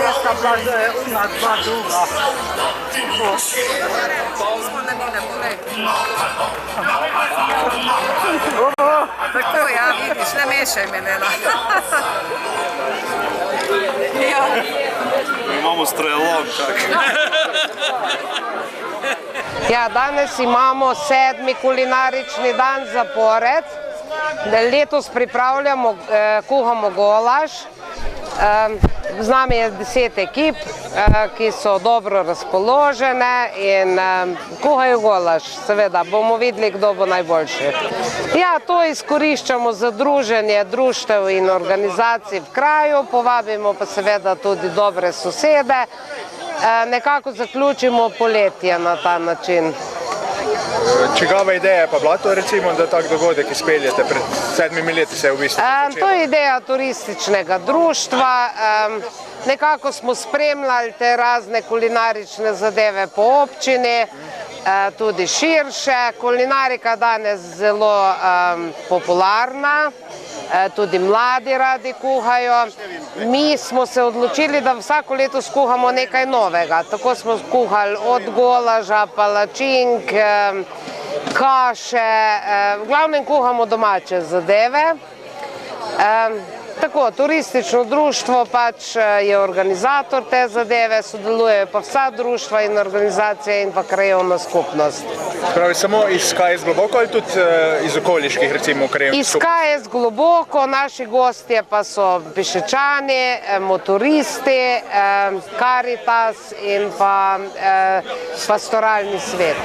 Esta bila una, dva druga. Tako, ja, vidiš, ne mešaj me, Lela. Imamo strelom, čak. Ja, danes imamo 7. kulinarični dan zapored. Letos pripravljamo, kuhamo golaž. Z nami je 10 ekip, ki so dobro razpoložene in kuhajo golaž. Seveda, bomo videli, kdo bo najboljši. Ja, to izkoriščamo za druženje društev in organizacij v kraju, povabimo pa seveda tudi dobre sosede. Nekako zaključimo poletje na ta način. Čigava ideja pa bila to, recimo, da tak dogodek izpeljete pred 7 leti se je v bistvu začelo? To je ideja turističnega društva. Nekako smo spremljali te razne kulinarične zadeve po občini, tudi širše. Kulinarika danes zelo popularna, tudi mladi radi kuhajo. Mi smo se odločili, da vsako leto skuhamo nekaj novega. Tako smo kuhali od golaža, palačink, kaše, v glavnem kuhamo domače zadeve. Tako, turistično društvo pač je organizator te zadeve, sodelujejo pa vsa društva in organizacije in pa krajevna skupnost. Pravi, samo iz KS Globoko ali tudi iz okoliških, recimo, krajevnih skupnosti? Iz KS Globoko, naši gostje pa so pešečani, motoristi, Karitas in pa pastoralni svet.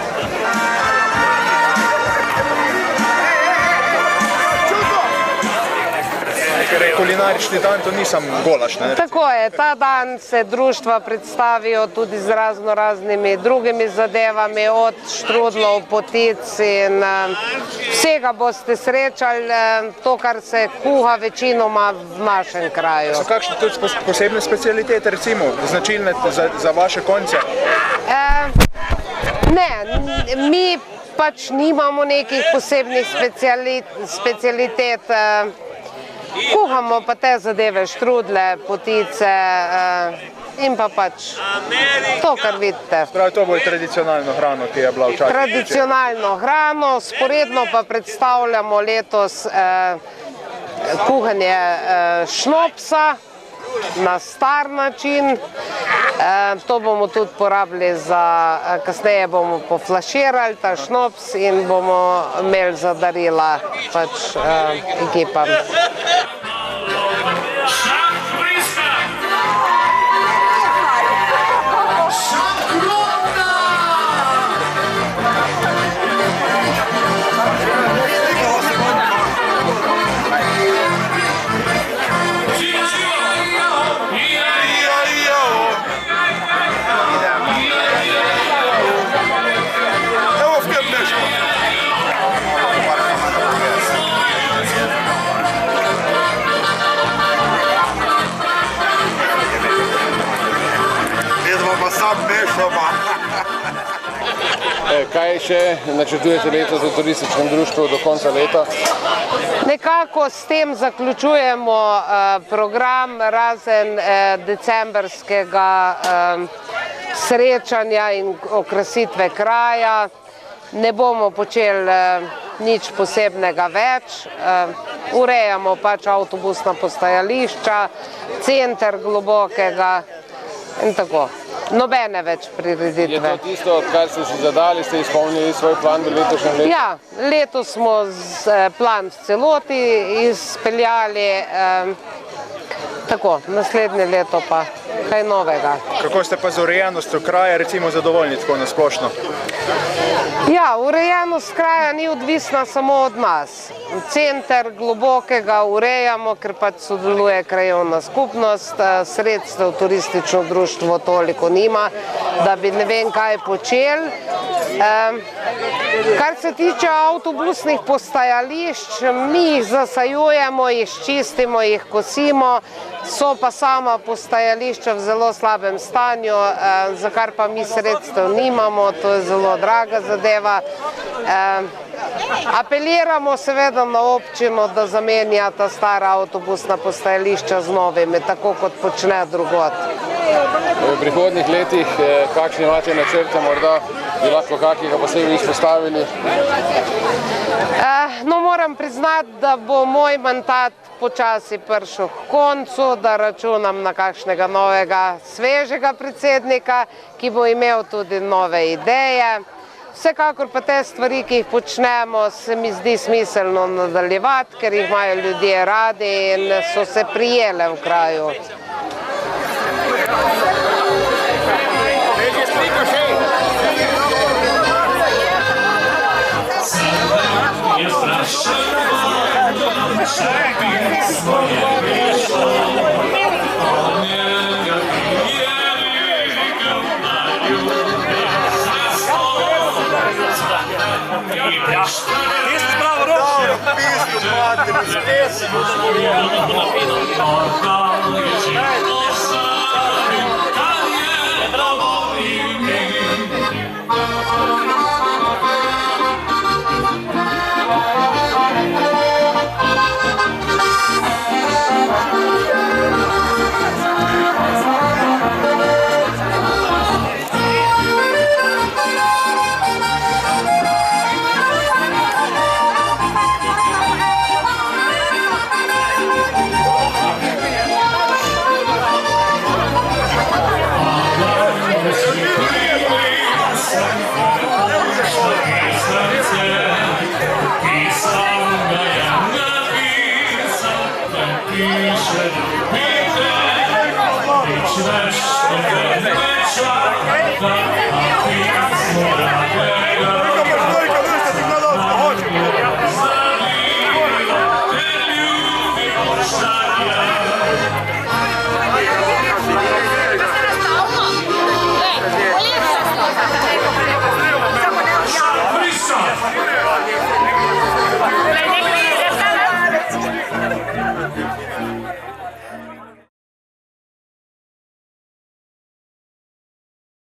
Kulinarični dan to ni samo golaž, ne? Tako je, ta dan se društva predstavijo tudi z raznimi drugimi zadevami, od štrudlov, potic in vsega boste srečali, to, kar se kuha večinoma v našem kraju. So kakšne tudi posebne specialitete, recimo, značilne za vaše konce? Ne, mi pač nimamo nekih posebnih specialitet. Kuhamo pa te zadeve, štrudle, potice in pa pač to, kar vidite. Pravi, to bo tradicionalno hrano, ki je bila včasih. Tradicionalno hrano, sporedno pa predstavljamo letos kuhanje šnopsa na star način. To bomo tudi porabili za, kasneje bomo poflaširali ta šnops in bomo imeli za darila pač ekipam. Kaj še načrtujete letos v turističnem društvu do konca leta? Nekako s tem zaključujemo program razen decembrskega srečanja in okrasitve kraja. Ne bomo počeli nič posebnega več. Urejamo pač avtobusna postajališča, center Globokega in tako. Nobene več prireditve. Je to tisto, kar ste si zadali, ste izpolnili svoj plan v letošnjem letu? Ja, letos smo plan v celoti izpeljali, tako, naslednje leto pa kaj novega. Kako ste pa z urejenostjo kraja, recimo, zadovoljni tako na splošno? Ja, urejenost kraja ni odvisna samo od nas. Center Globokega urejamo, ker pač sodeluje krajevna skupnost, sredstev turistično društvo toliko nima, da bi ne vem kaj počeli. Kar se tiče avtobusnih postajališč, mi jih zasajujemo, jih čistimo, jih kosimo, so pa sama postajališča v zelo slabem stanju, za kar pa mi sredstev nimamo, to je zelo draga zadeva. Apeliramo seveda na občino, da zamenja ta stara avtobusna postajališča z novimi, tako kot počne drugod. V prihodnjih letih, kakšne imate načrte, morda bi lahko kakega posebej izpostavili? No, moram priznati, da bo moj mandat počasi prišel k koncu, da računam na kakšnega novega, svežega predsednika, ki bo imel tudi nove ideje. Vsekakor pa te stvari, ki jih počnemo, se mi zdi smiselno nadaljevati, ker jih imajo ljudje radi in so se prijele v kraju. Thank you.